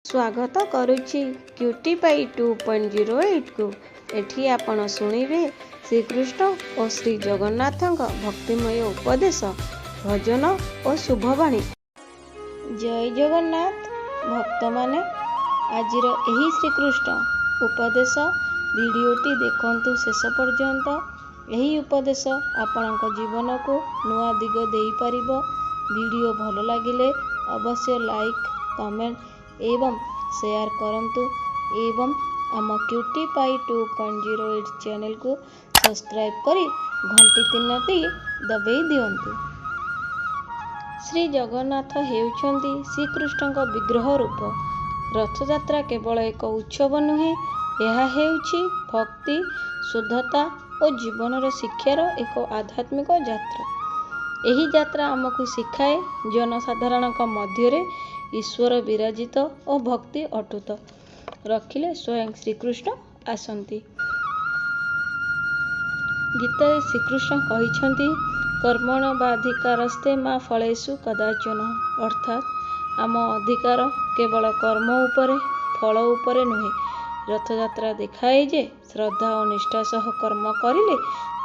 स्वागत करुच्ची cutie pie 2.08 को एठी आपण शुणिबे श्रीकृष्ण और श्री जगन्नाथ भक्तिमय उपदेश भजन और शुभवाणी। जय जगन्नाथ भक्त माने आजिर एही श्रीकृष्ण उपदेश वीडियोटी देखंतु शेष पर्यंत। एही उपदेश आपणक जीवन को नुआ दिग देई परिबो। वीडियो भल लागिले अवश्य लाइक कमेंट एवं शेयर करंतु एवं आम क्यूटी पाई 2.08 चैनल को सब्सक्राइब करी घंटी तीनटी दबाई दियंतु। श्री जगन्नाथ हेउछंती श्रीकृष्ण विग्रह रूप। रथयात्रा केवल एक उत्सव नुहे, यह हेउछि भक्ति शुद्धता और जीवन शिक्षार एक आध्यात्मिक यात्रा। एही यात्रा आमको शिखाए जनसाधारण मध्य ईश्वर विराजित और भक्ति अटूट रखिले स्वयं श्रीकृष्ण आसंती। गीता श्रीकृष्ण कहिछंती कर्मण बाधिकारस्ते मा फलेषु कदाचन, अर्थात आम अधिकार केवल कर्म उपरे फल उपरे नुहे। रथयात्रा देखाए जे श्रद्धा और निष्ठा सह कर्म करिले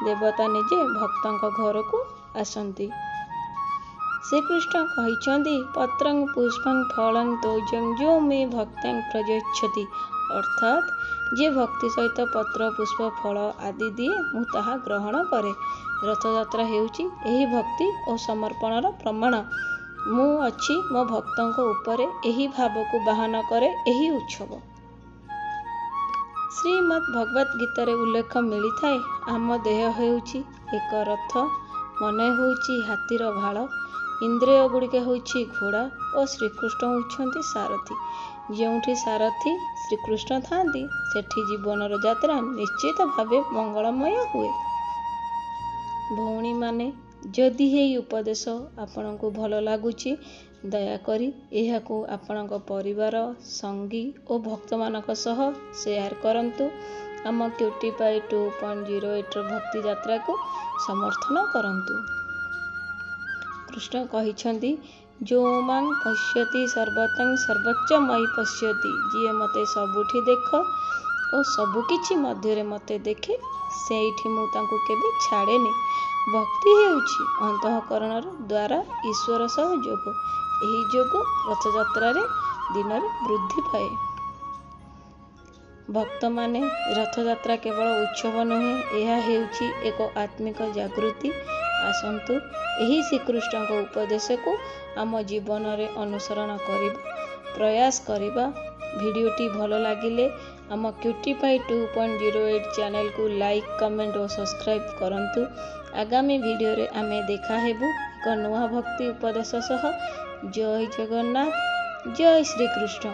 देवता निजे भक्तों घर को आसंती। श्रीकृष्ण कहिछंती पत्रं पुष्पं फलं तोयं जो मे भक्तं प्रयच्छति, अर्थात जे भक्ति सहित पत्र पुष्प फल आदि दिए मु ताहा ग्रहण करे। रथयात्रा हेउछि एही भक्ति और समर्पणर प्रमाण। मु अछि मो भक्तों उपरे एही भाव को बाहन करे एही उत्सव। श्रीमद् भगवत गीता रे उल्लेख मिली थाए आम देह हेउछि एक रथ, मन हेउछि हाथीर भाल, इंद्रिय गुड़िक होछि घोड़ा और श्रीकृष्ण होछंती सारथी। जोंठी सारथी श्रीकृष्ण थांती सेठी जीवनर यात्रा निश्चित भावे मंगलमय हुए। भौणी माने जदि हे उपदेश आपनको भल लागुची दयाकरी एहाको आपनक परिवार संगी और भक्त मानक सह शेयर करंतु। आम क्यूटी पाई 2.08 भक्ति यात्रा को समर्थन करंतु। कृष्ण कहिछंती जो मां पश्यति सर्वतं सर्वच्च मयि पश्यति, जी मते सबुठी देख और सबु किछि मध्य मते देखे सेठी मु तांको केबे छाड़ेनी। भक्ति हेउछि अंतःकरणर द्वारा ईश्वर सह जोग। एही जोग रथयात्रा रे दिन रे वृद्धि पाए। भक्त माने रथयात्रा केवल उत्सव नुहे, यह हेउछि एक आत्मिक जागृति। आसंतु एही श्रीकृष्ण उपदेश को आम जीवन रे अनुसरण करिबा प्रयास करिबा। वीडियोटी भल लागिले आम क्यूटी पाई 2.08 चैनल को लाइक कमेंट और सब्सक्राइब करंतु। आगामी वीडियो रे आमे देखा हेबु एक नुआ भक्ति उपदेश सह। जय जगन्नाथ, जय श्रीकृष्ण।